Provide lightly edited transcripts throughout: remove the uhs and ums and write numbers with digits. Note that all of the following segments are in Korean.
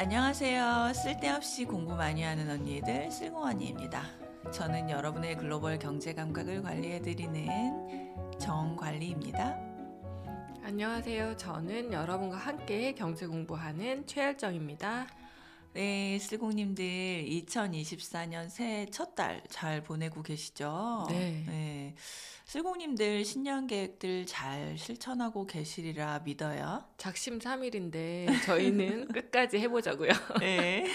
안녕하세요. 쓸데없이 공부 많이 하는 언니들 쓸공언니입니다. 저는 여러분의 글로벌 경제 감각을 관리해드리는 정관리입니다. 안녕하세요. 저는 여러분과 함께 경제 공부하는 최열정입니다. 네, 쓸공님들 2024년 새해 첫 달 잘 보내고 계시죠? 네. 쓸공님들 신년 계획들 잘 실천하고 계시리라 믿어요. 작심삼일인데 저희는 끝까지 해보자고요. 네.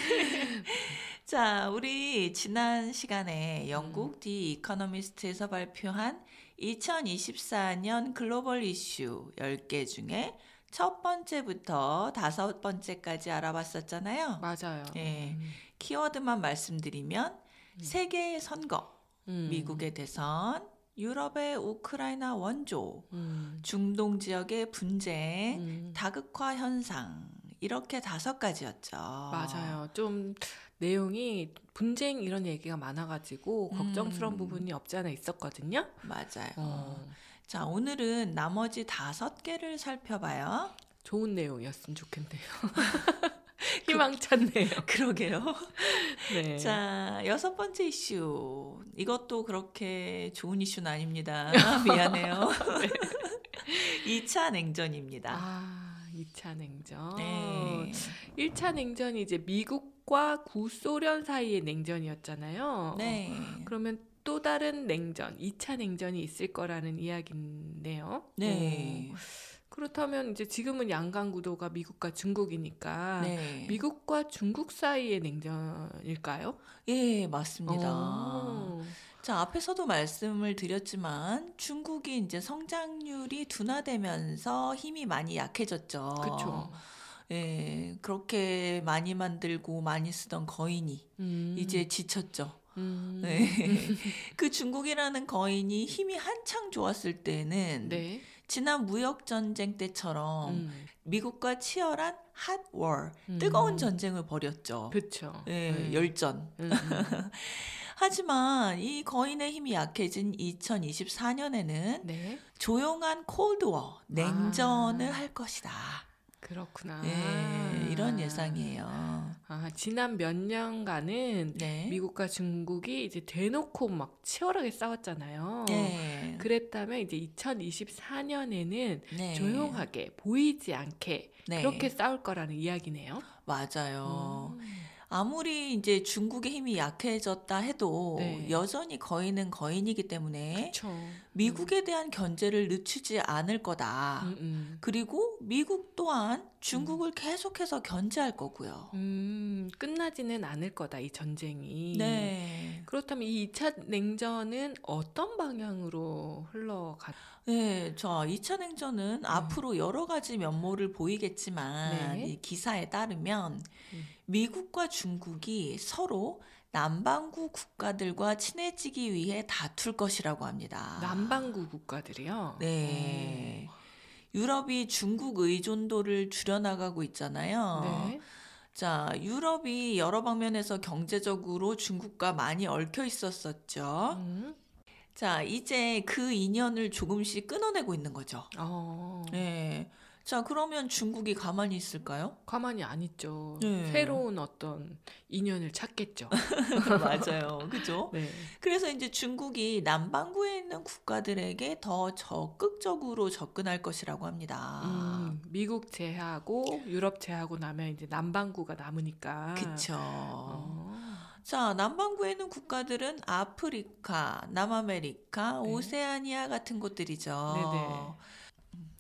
자, 우리 지난 시간에 영국 디 이코노미스트에서 발표한 2024년 글로벌 이슈 10개 중에 첫 번째부터 5번째까지 알아봤었잖아요. 맞아요. 네. 키워드만 말씀드리면 세계의 선거, 미국의 대선, 유럽의 우크라이나 원조, 중동 지역의 분쟁, 다극화 현상 이렇게 5가지였죠. 맞아요. 좀 내용이 분쟁 이런 얘기가 많아가지고 걱정스러운 부분이 없지 않아 있었거든요. 맞아요. 자, 오늘은 나머지 5개를 살펴봐요. 좋은 내용이었으면 좋겠네요. 희망찬네요. 그러게요. 네. 자, 6번째 이슈. 이것도 그렇게 좋은 이슈는 아닙니다. 미안해요. 네. 2차 냉전입니다. 2차 냉전. 네. 1차 냉전이 이제 미국과 구소련 사이의 냉전이었잖아요. 네. 그러면 또 다른 냉전, 2차 냉전이 있을 거라는 이야기네요. 네. 그렇다면 이제 지금은 양강 구도가 미국과 중국이니까 네. 미국과 중국 사이의 냉전일까요? 예, 맞습니다. 자, 앞에서도 말씀을 드렸지만 중국이 이제 성장률이 둔화되면서 힘이 많이 약해졌죠. 그렇죠. 예, 그렇게 많이 만들고 많이 쓰던 거인이 이제 지쳤죠. 네. 그 중국이라는 거인이 힘이 한창 좋았을 때는 네. 지난 무역 전쟁 때처럼 미국과 치열한 핫워, 뜨거운 전쟁을 벌였죠. 그렇죠. 예, 열전. 하지만 이 거인의 힘이 약해진 2024년에는 네. 조용한 콜드워, 냉전을 할 것이다. 그렇구나. 예, 이런 예상이에요. 지난 몇 년간은 네. 미국과 중국이 이제 대놓고 막 치열하게 싸웠잖아요. 네. 그랬다면 이제 2024년에는 네. 조용하게 보이지 않게 네. 그렇게 싸울 거라는 이야기네요. 맞아요. 아무리 이제 중국의 힘이 약해졌다 해도 네. 여전히 거인은 거인이기 때문에 그쵸. 미국에 대한 견제를 늦추지 않을 거다. 그리고 미국 또한 중국을 계속해서 견제할 거고요. 끝나지는 않을 거다, 이 전쟁이. 네. 그렇다면 이 2차 냉전은 어떤 방향으로 흘러가? 네, 저 2차 냉전은 앞으로 여러 가지 면모를 보이겠지만 네. 이 기사에 따르면 미국과 중국이 서로 남반구 국가들과 친해지기 위해 다툴 것이라고 합니다. 남반구 국가들이요? 네. 유럽이 중국 의존도를 줄여나가고 있잖아요. 네. 자, 유럽이 여러 방면에서 경제적으로 중국과 많이 얽혀 있었었죠. 자, 이제 그 인연을 조금씩 끊어내고 있는 거죠. 네. 자, 그러면 중국이 가만히 있을까요? 가만히 안 있죠. 네. 새로운 어떤 인연을 찾겠죠. 맞아요. 그죠? 네. 그래서 이제 중국이 남반구에 있는 국가들에게 더 적극적으로 접근할 것이라고 합니다. 미국 제하고 유럽 제하고 나면 이제 남반구가 남으니까. 그쵸. 자, 남반구에 있는 국가들은 아프리카, 남아메리카, 네. 오세아니아 같은 곳들이죠. 네네.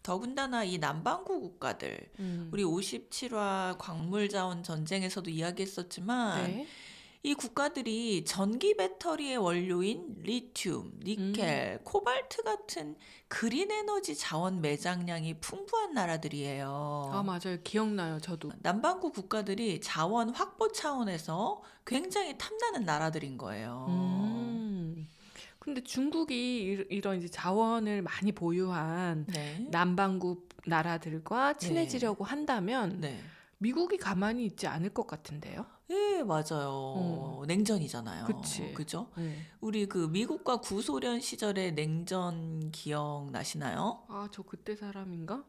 더군다나 이 남반구 국가들, 우리 57화 광물자원 전쟁에서도 이야기했었지만 네. 이 국가들이 전기 배터리의 원료인 리튬, 니켈, 코발트 같은 그린 에너지 자원 매장량이 풍부한 나라들이에요. 맞아요. 기억나요. 저도. 남반구 국가들이 자원 확보 차원에서 굉장히 탐나는 나라들인 거예요. 근데 중국이 이런 이제 자원을 많이 보유한 네. 남반구 나라들과 친해지려고 한다면 네. 미국이 가만히 있지 않을 것 같은데요? 예, 맞아요. 냉전이잖아요. 그치. 그죠? 우리 그 미국과 구소련 시절의 냉전 기억나시나요? 저 그때 사람인가?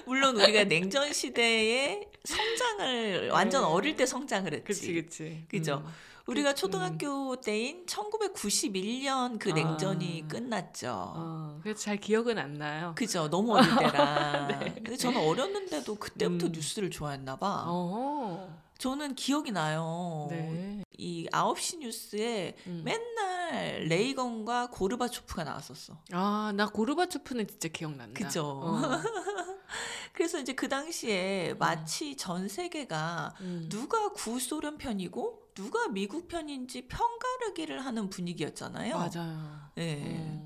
물론 우리가 냉전 시대의 성장을 완전 네. 어릴 때 성장을 했지. 그치. 그죠? 우리가 초등학교 때인 1991년 그 냉전이 끝났죠. 그래서 잘 기억은 안 나요. 그죠? 너무 어릴 때라. 네. 근데 저는 어렸는데도 그때부터 뉴스를 좋아했나 봐. 저는 기억이 나요. 네. 이 9시 뉴스에 맨날 레이건과 고르바초프가 나왔었어. 나 고르바초프는 진짜 기억난다. 그죠? 그래서 이제 그 당시에 마치 전 세계가 누가 구소련 편이고 누가 미국 편인지 편가르기를 하는 분위기였잖아요. 맞아요. 네.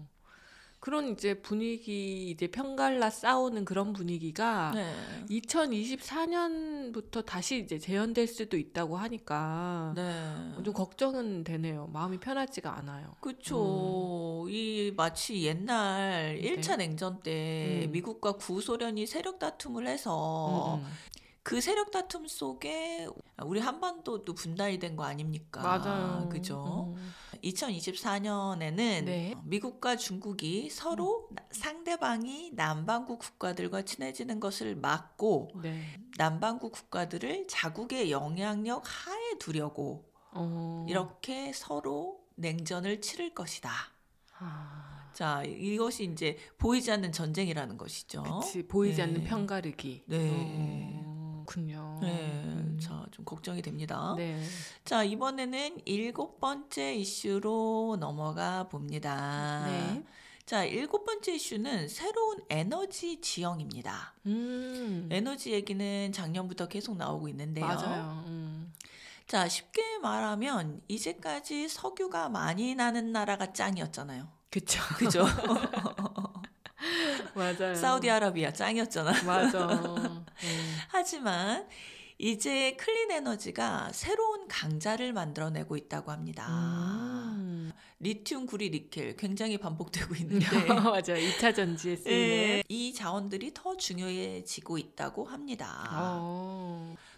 그런 이제 분위기, 이제 편갈라 싸우는 그런 분위기가 네. 2024년부터 다시 이제 재현될 수도 있다고 하니까 좀 걱정은 되네요. 마음이 편하지가 않아요. 그렇죠. 이 마치 옛날 1차 냉전 때 미국과 구소련이 세력 다툼을 해서 그 세력 다툼 속에 우리 한반도도 분단이 된 거 아닙니까? 맞아요. 그죠? 2024년에는 네. 미국과 중국이 서로 상대방이 남반구 국가들과 친해지는 것을 막고 남반구 국가들을 자국의 영향력 하에 두려고 이렇게 서로 냉전을 치를 것이다. 자, 이것이 이제 보이지 않는 전쟁이라는 것이죠. 그치, 보이지 않는 편가르기. 네. 그렇군요. 네, 자, 좀 걱정이 됩니다. 네. 자, 이번에는 7번째 이슈로 넘어가 봅니다. 네. 자, 7번째 이슈는 새로운 에너지 지형입니다. 에너지 얘기는 작년부터 계속 나오고 있는데요. 맞아요. 자, 쉽게 말하면 이제까지 석유가 많이 나는 나라가 짱이었잖아요. 그쵸. 그죠? 맞아요. 사우디아라비아 짱이었잖아. 맞아. 하지만 이제 클린 에너지가 새로운 강자를 만들어내고 있다고 합니다. 리튬, 구리, 니켈 굉장히 반복되고 있는데 맞아요. 2차 전지에 쓰이는 이 자원들이 더 중요해지고 있다고 합니다.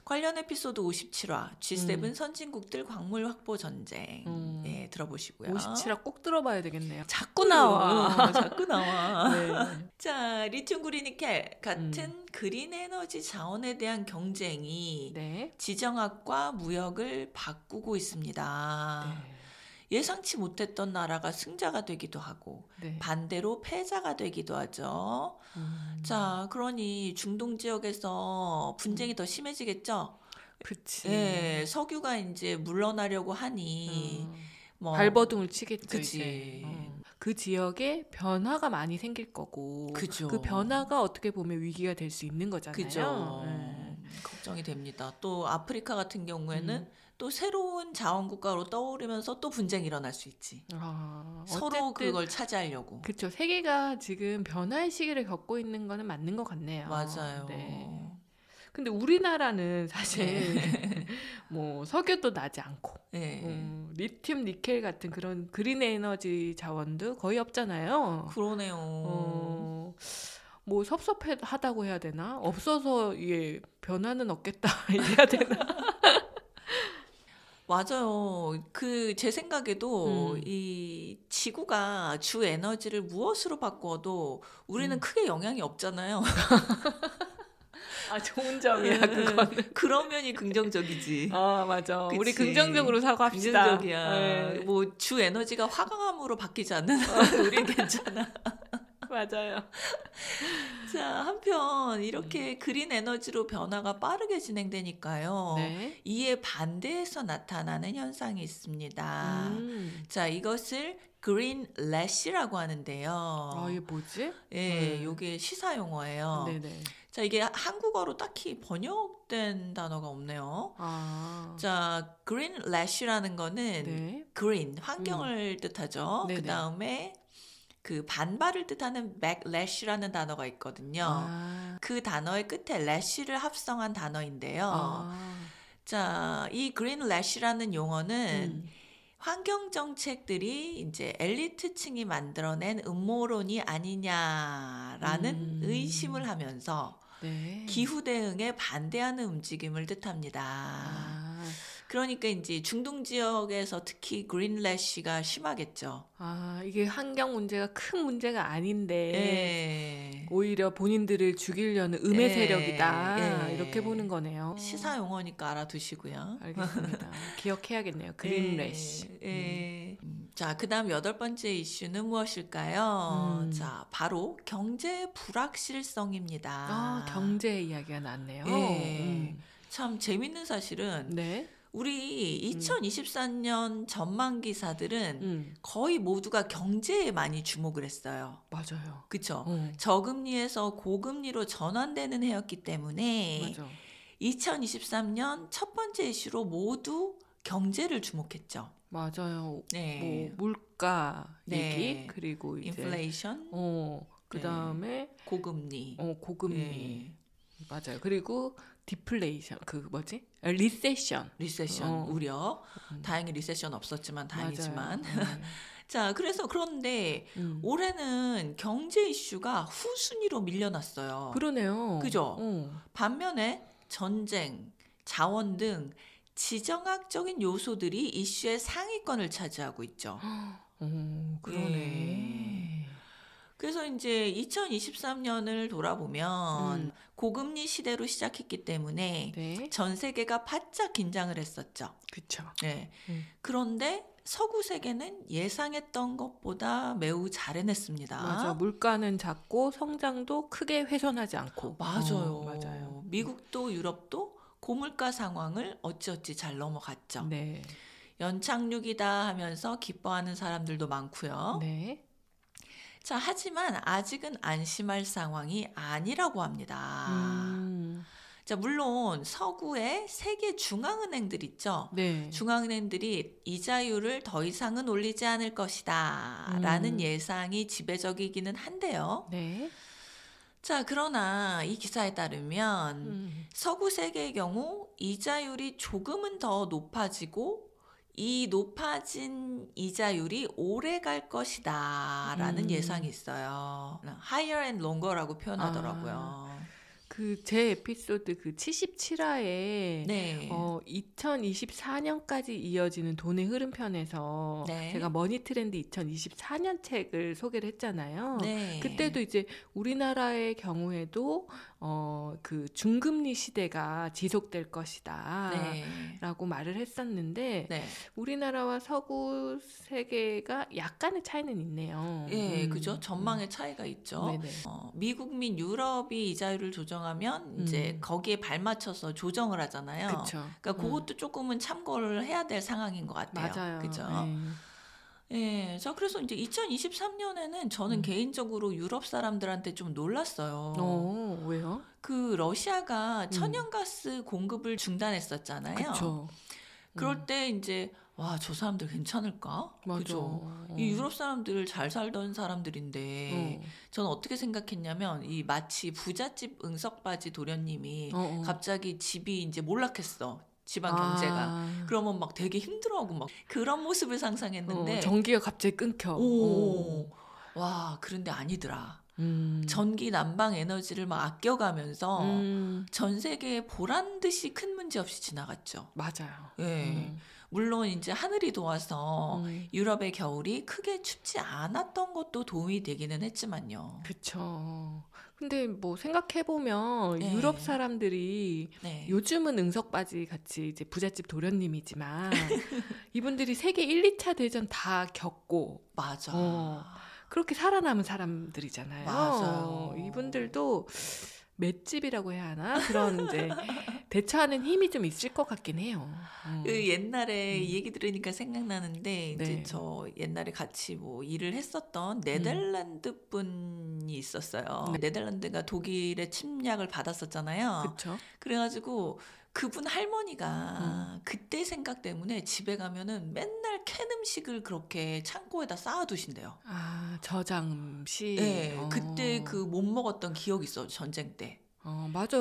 관련 에피소드 57화 G7 선진국들 광물 확보 전쟁 들어보시고요. 57화 꼭 들어봐야 되겠네요. 자꾸 나와. 자꾸 나와. 네. 자, 리튬, 구리, 니켈 같은 그린 에너지 자원에 대한 경쟁이 지정학과 무역을 바꾸고 있습니다. 예상치 못했던 나라가 승자가 되기도 하고 반대로 패자가 되기도 하죠. 자, 그러니 중동 지역에서 분쟁이 더 심해지겠죠? 그치. 네, 석유가 이제 물러나려고 하니 뭐 발버둥을 치겠죠. 그치. 이제. 그 지역에 변화가 많이 생길 거고 그죠. 그 변화가 어떻게 보면 위기가 될 수 있는 거잖아요. 그죠. 걱정이 됩니다. 또 아프리카 같은 경우에는 또 새로운 자원 국가로 떠오르면서 또 분쟁이 일어날 수 있지. 서로 그걸 차지하려고. 그렇죠. 세계가 지금 변화의 시기를 겪고 있는 거는 맞는 것 같네요. 맞아요. 네. 근데 우리나라는 사실 뭐 석유도 나지 않고 리튬, 니켈 같은 그런 그린 에너지 자원도 거의 없잖아요. 그러네요. 뭐 섭섭하다고 해야 되나? 없어서 이게 변화는 없겠다 이래야 되나? 맞아요. 제 생각에도 이 지구가 주 에너지를 무엇으로 바꿔도 우리는 크게 영향이 없잖아요. 좋은 점이야 그거는. 그런 면이 긍정적이지. 맞아. 그치? 우리 긍정적으로 사고합시다. 긍정적이야. 뭐 주 에너지가 화강암으로 바뀌지 않는 우린 괜찮아. 맞아요. 자, 한편 이렇게 그린 에너지로 변화가 빠르게 진행되니까요. 이에 반대해서 나타나는 현상이 있습니다. 자, 이것을 그린 래시라고 하는데요. 이게 뭐지? 이게 시사 용어예요. 네네. 자, 이게 한국어로 딱히 번역된 단어가 없네요. 자, 그린 래시라는 거는 그린, 환경을 뜻하죠. 그 다음에 그 반발을 뜻하는 backlash라는 단어가 있거든요. 그 단어의 끝에 lash를 합성한 단어인데요. 자, 이 green lash라는 용어는 환경 정책들이 이제 엘리트층이 만들어낸 음모론이 아니냐라는 의심을 하면서 기후 대응에 반대하는 움직임을 뜻합니다. 그러니까 이제 중동 지역에서 특히 그린래시가 심하겠죠. 아, 이게 환경 문제가 큰 문제가 아닌데 예. 오히려 본인들을 죽이려는 음의 세력이다. 이렇게 보는 거네요. 시사 용어니까 알아두시고요. 알겠습니다. 기억해야겠네요. 그린래시. 자, 그다음 8번째 이슈는 무엇일까요? 자, 바로 경제 불확실성입니다. 아, 경제 이야기가 나왔네요. 참 재밌는 사실은 네. 우리 2024년 전망 기사들은 거의 모두가 경제에 많이 주목을 했어요. 맞아요. 그렇죠. 저금리에서 고금리로 전환되는 해였기 때문에 맞아. 2023년 첫 번째 이슈로 모두 경제를 주목했죠. 맞아요. 네. 뭐 물가 얘기 그리고 이제 인플레이션, 그다음에 고금리. 고금리. 맞아요. 그리고 디플레이션 그 뭐지? 리세션 우려. 다행히 리세션 없었지만 다행이지만. 자, 그래서 그런데 올해는 경제 이슈가 후순위로 밀려났어요. 그러네요. 그죠? 반면에 전쟁, 자원 등 지정학적인 요소들이 이슈의 상위권을 차지하고 있죠. 그러네. 그래서 이제 2023년을 돌아보면 고금리 시대로 시작했기 때문에 전 세계가 바짝 긴장을 했었죠. 그렇죠. 네. 그런데 서구 세계는 예상했던 것보다 매우 잘 해냈습니다. 맞아. 물가는 작고 성장도 크게 훼손하지 않고. 맞아요. 미국도 유럽도 고물가 상황을 어찌어찌 잘 넘어갔죠. 네. 연착륙이다 하면서 기뻐하는 사람들도 많고요. 네. 자, 하지만 아직은 안심할 상황이 아니라고 합니다. 자, 물론 서구의 세계 중앙은행들 있죠. 네. 중앙은행들이 이자율을 더 이상은 올리지 않을 것이다 라는 예상이 지배적이기는 한데요. 네. 자, 그러나 이 기사에 따르면 서구 세계의 경우 이자율이 조금은 더 높아지고 이 높아진 이자율이 오래 갈 것이다 라는 예상이 있어요. higher and longer라고 표현하더라고요. 그 제 에피소드 그 77화에 2024년까지 이어지는 돈의 흐름 편에서 제가 머니 트렌드 2024년 책을 소개를 했잖아요. 그때도 이제 우리나라의 경우에도 그 중금리 시대가 지속될 것이다 라고 말을 했었는데 우리나라와 서구 세계가 약간의 차이는 있네요. 그죠? 전망의 차이가 있죠. 미국 및 유럽이 이자율을 조정하면 이제 거기에 발맞춰서 조정을 하잖아요. 그쵸. 그러니까 그것도 조금은 참고를 해야 될 상황인 것 같아요. 맞아요. 그죠? 자, 그래서 이제 2023년에는 저는 개인적으로 유럽 사람들한테 좀 놀랐어요. 왜요? 그 러시아가 천연가스 공급을 중단했었잖아요. 그쵸. 그럴 때 이제 와, 저 사람들 괜찮을까? 맞아. 그죠? 이 유럽 사람들 잘 살던 사람들인데 저는 어떻게 생각했냐면 이 마치 부잣집 응석바지 도련님이 갑자기 집이 이제 몰락했어. 집안 경제가. 그러면 막 되게 힘들어하고 막 그런 모습을 상상했는데 전기가 갑자기 끊겨. 와, 그런데 아니더라. 전기 난방 에너지를 막 아껴가면서 전 세계에 보란 듯이 큰 문제 없이 지나갔죠. 맞아요. 물론 이제 하늘이 도와서 유럽의 겨울이 크게 춥지 않았던 것도 도움이 되기는 했지만요. 그렇죠. 근데 뭐 생각해보면 유럽 사람들이 요즘은 응석바지 같이 이제 부잣집 도련님이지만 이분들이 세계 1, 2차 대전 다 겪고 그렇게 살아남은 사람들이잖아요. 맞아요. 이분들도 맷집이라고 해야 하나? 그런 이제 대처하는 힘이 좀 있을 것 같긴 해요. 그 옛날에 얘기 들으니까 생각나는데 이제 저 옛날에 같이 뭐 일을 했었던 네덜란드 분이 있었어요. 네덜란드가 독일의 침략을 받았었잖아요. 그렇죠. 그래가지고 그분 할머니가 그때 생각 때문에 집에 가면은 맨날 캔 음식을 그렇게 창고에다 쌓아두신대요. 아, 저장 음식? 그때 그 못 먹었던 기억이 있어요. 전쟁 때. 맞아.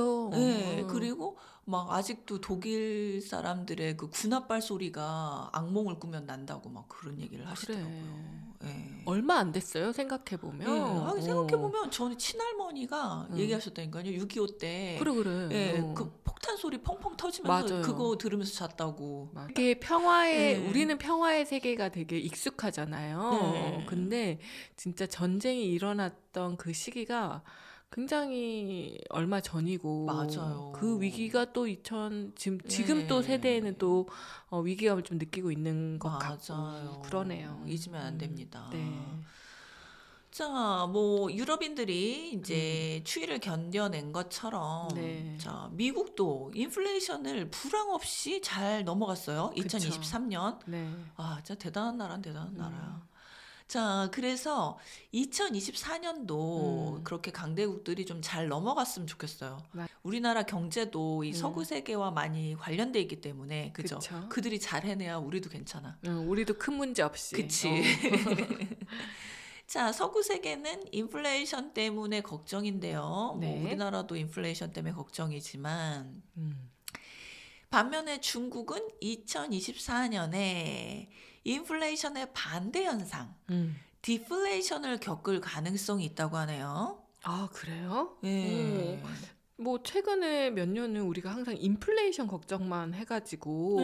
그리고 막 아직도 독일 사람들의 그 군합발 소리가 악몽을 꾸면 난다고 막 그런 얘기를 하시더라고요. 얼마 안 됐어요, 생각해보면. 생각해보면 저는 친할머니가 얘기하셨다니까요. 6.25 때. 그래. 그 폭탄 소리 펑펑 터지면서 맞아요. 그거 들으면서 잤다고. 이게 우리는 평화의 세계가 되게 익숙하잖아요. 근데 진짜 전쟁이 일어났던 그 시기가 굉장히 얼마 전이고, 맞아요. 그 위기가 또 지금 또 세대에는 또 위기감을 좀 느끼고 있는 것 같고 그러네요. 잊으면 안 됩니다. 네. 자, 뭐 유럽인들이 이제 추위를 견뎌낸 것처럼, 네. 자, 미국도 인플레이션을 불황 없이 잘 넘어갔어요. 2023년. 네. 아, 진짜 대단한 나라야. 자, 그래서 2024년도 그렇게 강대국들이 좀 잘 넘어갔으면 좋겠어요. 우리나라 경제도 이 서구 세계와 많이 관련돼 있기 때문에, 그죠? 그들이 잘 해내야 우리도 괜찮아. 우리도 큰 문제 없이. 그치. 자, 서구 세계는 인플레이션 때문에 걱정인데요. 네. 뭐 우리나라도 인플레이션 때문에 걱정이지만, 반면에 중국은 2024년에 인플레이션의 반대 현상, 디플레이션을 겪을 가능성이 있다고 하네요. 아, 그래요? 네. 뭐 최근에 몇 년은 우리가 항상 인플레이션 걱정만 해가지고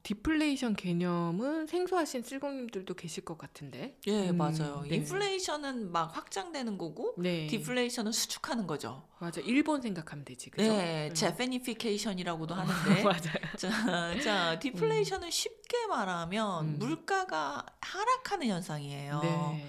디플레이션 개념은 생소하신 실공님들도 계실 것 같은데. 예, 맞아요. 네. 인플레이션은 막 확장되는 거고, 네. 디플레이션은 수축하는 거죠. 맞아, 일본 생각하면 되지, 그죠? 네, 제페니피케이션이라고도 하는데. 맞아요. 자, 디플레이션은 쉽게 말하면 물가가 하락하는 현상이에요. 네.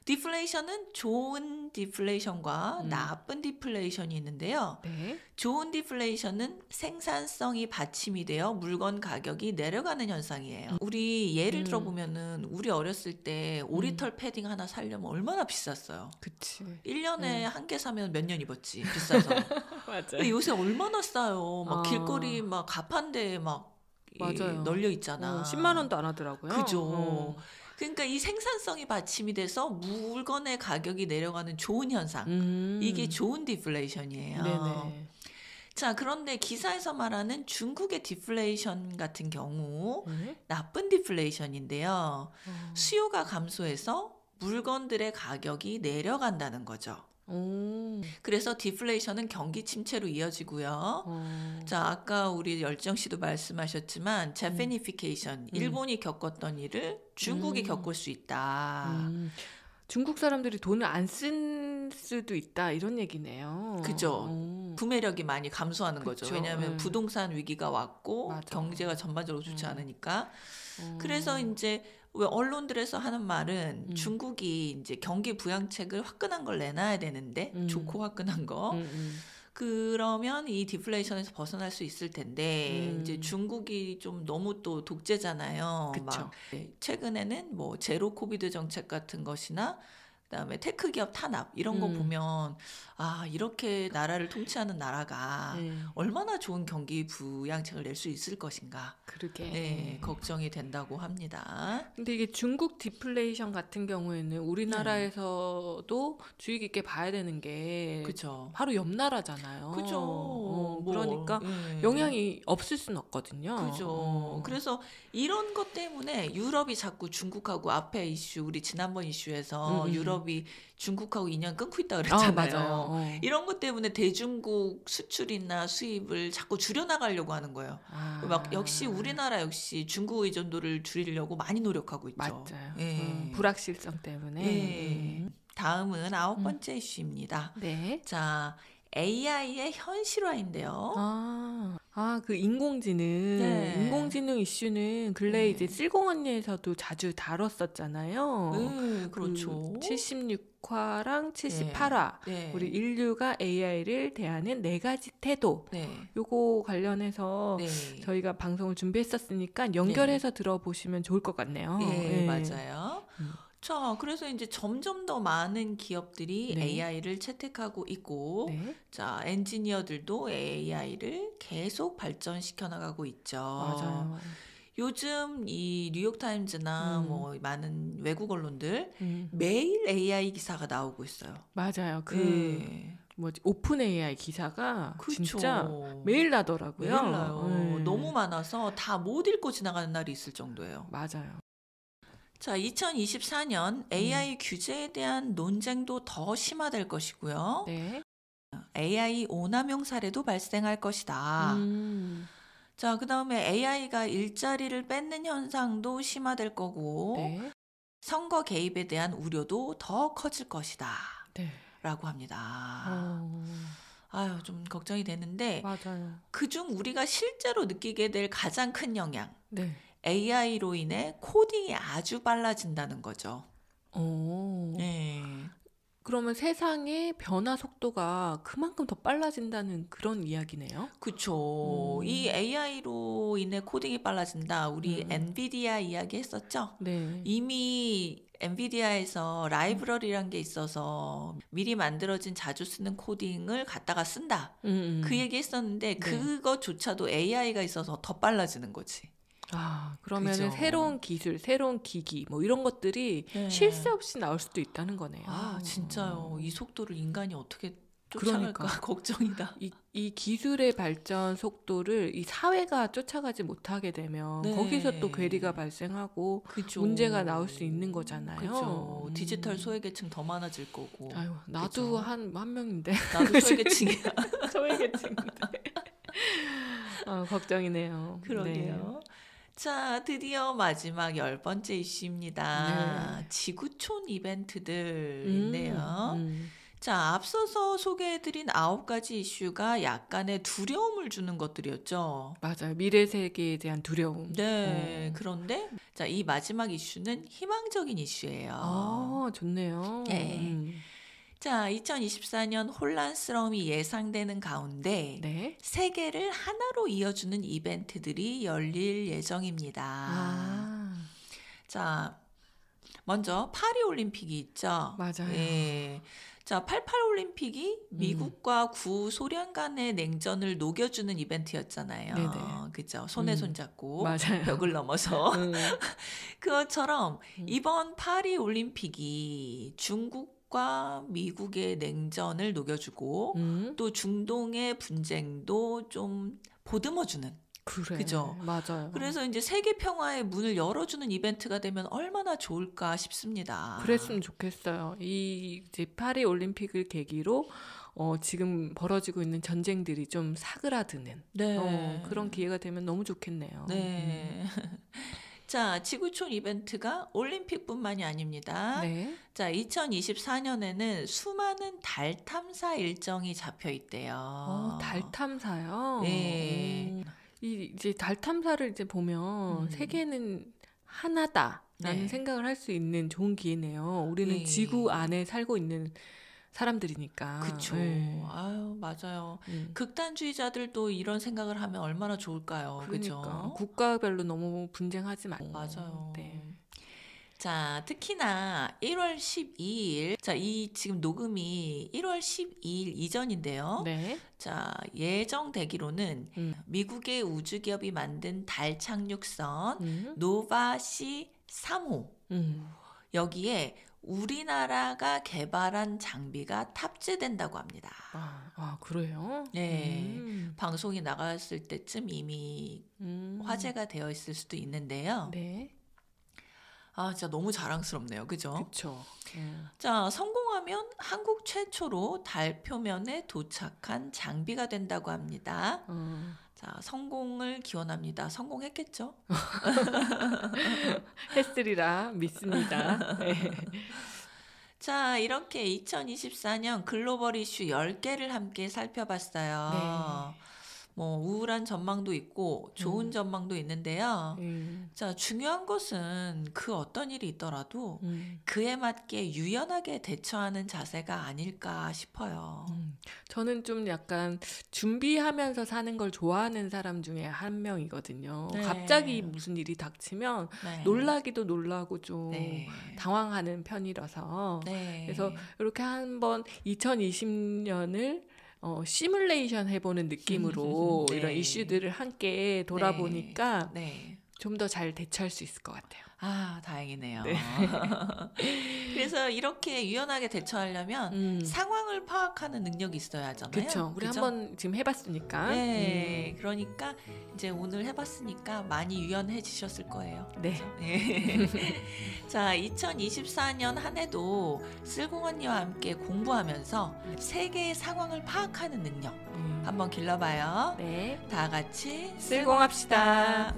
디플레이션은 좋은 디플레이션과 나쁜 디플레이션이 있는데요. 네. 좋은 디플레이션은 생산성이 받침이 되어 물건 가격이 내려가는 현상이에요. 우리 예를 들어보면은 우리 어렸을 때 오리털 패딩 하나 사려면 얼마나 비쌌어요. 그치. 1년에 한 개 사면 몇 년 입었지. 비싸서. 맞아요. 근데 요새 얼마나 싸요. 막 길거리 막 가판대에 막 맞아요. 널려 있잖아. 10만 원도 안 하더라고요. 그죠. 그러니까 이 생산성이 받침이 돼서 물건의 가격이 내려가는 좋은 현상. 이게 좋은 디플레이션이에요. 네네. 자, 그런데 기사에서 말하는 중국의 디플레이션 같은 경우 나쁜 디플레이션인데요. 수요가 감소해서 물건들의 가격이 내려간다는 거죠. 그래서 디플레이션은 경기 침체로 이어지고요. 자, 아까 우리 열정 씨도 말씀하셨지만 제페니피케이션, 일본이 겪었던 일을 중국이 겪을 수 있다. 중국 사람들이 돈을 안 쓸 수도 있다 이런 얘기네요. 그죠. 구매력이 많이 감소하는 거죠. 왜냐하면 부동산 위기가 왔고 맞아. 경제가 전반적으로 좋지 않으니까. 그래서 이제 왜 언론들에서 하는 말은 중국이 이제 경기 부양책을 화끈한 걸 내놔야 되는데 좋고 화끈한 거. 그러면 이 디플레이션에서 벗어날 수 있을 텐데 이제 중국이 좀 너무 또 독재잖아요. 막 최근에는 뭐 제로 코비드 정책 같은 것이나 그다음에 테크 기업 탄압 이런 거 보면 아, 이렇게 나라를 통치하는 나라가 얼마나 좋은 경기 부양책을 낼 수 있을 것인가. 그러게. 네, 걱정이 된다고 합니다. 근데 이게 중국 디플레이션 같은 경우에는 우리나라에서도 주의 깊게 봐야 되는 게 그쵸. 바로 옆 나라잖아요. 그죠. 그러니까 영향이 없을 수는 없거든요. 그죠. 그래서 이런 것 때문에 유럽이 자꾸 중국하고 앞에 이슈, 우리 지난번 이슈에서 유럽이 중국하고 인연 끊고 있다 그랬잖아요. 맞아요. 이런 것 때문에 대중국 수출이나 수입을 자꾸 줄여나가려고 하는 거예요. 막 역시 우리나라 역시 중국 의존도를 줄이려고 많이 노력하고 있죠. 맞아요. 불확실성 때문에. 다음은 9번째 이슈입니다. 네. 자, AI의 현실화인데요. 그 인공지능. 인공지능 이슈는 근래 이제 쓸공 언니에서도 자주 다뤘었잖아요. 그렇죠. 76화랑 78화. 우리 인류가 AI를 대하는 4가지 태도. 요거 관련해서 저희가 방송을 준비했었으니까 연결해서 들어보시면 좋을 것 같네요. 맞아요. 자, 그래서 이제 점점 더 많은 기업들이 AI를 채택하고 있고, 자, 엔지니어들도 AI를 계속 발전시켜 나가고 있죠. 맞아요. 요즘 이 뉴욕타임즈나 뭐 많은 외국 언론들 매일 AI 기사가 나오고 있어요. 맞아요. 오픈 AI 기사가 진짜 매일 나더라고요. 매일 나요. 너무 많아서 다 못 읽고 지나가는 날이 있을 정도예요. 맞아요. 자, 2024년 AI 규제에 대한 논쟁도 더 심화될 것이고요. AI 오남용 사례도 발생할 것이다. 자, 그다음에 AI가 일자리를 뺏는 현상도 심화될 거고 네. 선거 개입에 대한 우려도 더 커질 것이다. 네. 라고 합니다. 아유, 좀 걱정이 되는데 맞아요. 그중 우리가 실제로 느끼게 될 가장 큰 영향. 네. AI로 인해 코딩이 아주 빨라진다는 거죠. 네. 그러면 세상의 변화 속도가 그만큼 더 빨라진다는 그런 이야기네요. 그렇죠. 이 AI로 인해 코딩이 빨라진다. 우리 엔비디아 이야기 했었죠? 네. 이미 엔비디아에서 라이브러리란 게 있어서 미리 만들어진 자주 쓰는 코딩을 갖다가 쓴다. 그 얘기 했었는데 그거조차도 AI가 있어서 더 빨라지는 거지. 아, 그러면은 새로운 기술, 새로운 기기 뭐 이런 것들이 쉴 새 없이 나올 수도 있다는 거네요. 아, 진짜요. 이 속도를 인간이 어떻게 쫓아갈까 걱정이다. 이 기술의 발전 속도를 이 사회가 쫓아가지 못하게 되면 거기서 또 괴리가 발생하고 문제가 나올 수 있는 거잖아요. 그렇죠. 디지털 소외계층 더 많아질 거고. 아유, 나도 한 명인데. 나도 소외계층이야. 소외계층인데. 걱정이네요. 그러게요. 네. 자, 드디어 마지막 10번째 이슈입니다. 네. 지구촌 이벤트들인데요. 자, 앞서서 소개해드린 9가지 이슈가 약간의 두려움을 주는 것들이었죠. 맞아요. 미래 세계에 대한 두려움. 네. 그런데 자, 이 마지막 이슈는 희망적인 이슈예요. 좋네요. 네. 자, 2024년 혼란스러움이 예상되는 가운데 세계를 하나로 이어주는 이벤트들이 열릴 예정입니다. 자, 먼저 파리올림픽이 있죠. 맞아요. 예. 자, 88올림픽이 미국과 구소련 간의 냉전을 녹여주는 이벤트였잖아요. 네네. 그죠? 손에 손 잡고 맞아요. 벽을 넘어서. 그것처럼 이번 파리올림픽이 중국과 미국의 냉전을 녹여주고 또 중동의 분쟁도 좀 보듬어주는. 그죠? 맞아요. 그래서 이제 세계 평화의 문을 열어주는 이벤트가 되면 얼마나 좋을까 싶습니다. 그랬으면 좋겠어요. 이 이제 파리 올림픽을 계기로 지금 벌어지고 있는 전쟁들이 좀 사그라드는 그런 기회가 되면 너무 좋겠네요. 네. 자, 지구촌 이벤트가 올림픽뿐만이 아닙니다. 네. 자, 2024년에는 수많은 달 탐사 일정이 잡혀 있대요. 달 탐사요? 네. 이제 달 탐사를 이제 보면 세계는 하나다라는 생각을 할 수 있는 좋은 기회네요. 우리는 지구 안에 살고 있는 사람들이니까. 그렇죠. 아유, 맞아요. 극단주의자들도 이런 생각을 하면 얼마나 좋을까요? 그러니까. 그죠? 국가별로 너무 분쟁하지 말고. 맞아요. 네. 자, 특히나 1월 12일, 자, 이 지금 녹음이 1월 12일 이전인데요. 네. 자, 예정되기로는 미국의 우주기업이 만든 달 착륙선 노바 C3호 여기에 우리나라가 개발한 장비가 탑재된다고 합니다. 아, 그래요? 네. 방송이 나갔을 때쯤 이미 화제가 되어 있을 수도 있는데요. 네. 아, 진짜 너무 자랑스럽네요. 그죠? 그렇죠. 자, 성공하면 한국 최초로 달 표면에 도착한 장비가 된다고 합니다. 자, 성공을 기원합니다. 성공했겠죠? 했으리라 믿습니다. 네. 자, 이렇게 2024년 글로벌 이슈 10개를 함께 살펴봤어요. 네. 뭐 우울한 전망도 있고 좋은 전망도 있는데요. 자, 중요한 것은 그 어떤 일이 있더라도 그에 맞게 유연하게 대처하는 자세가 아닐까 싶어요. 저는 좀 약간 준비하면서 사는 걸 좋아하는 사람 중에 한 명이거든요. 네. 갑자기 무슨 일이 닥치면 놀라기도 놀라고 좀 당황하는 편이라서 그래서 이렇게 한번 2020년을 시뮬레이션 해보는 느낌으로 이런 이슈들을 함께 돌아보니까 좀 더 잘 대처할 수 있을 것 같아요. 아, 다행이네요. 네. 그래서 이렇게 유연하게 대처하려면 상황을 파악하는 능력이 있어야 하잖아요. 그렇죠. 우리 한번 지금 해봤으니까. 네. 그러니까 이제 오늘 해봤으니까 많이 유연해지셨을 거예요. 네. 네. 자, 2024년 한 해도 쓸공 언니와 함께 공부하면서 세계의 상황을 파악하는 능력 한번 길러봐요. 네. 다 같이 쓸공합시다.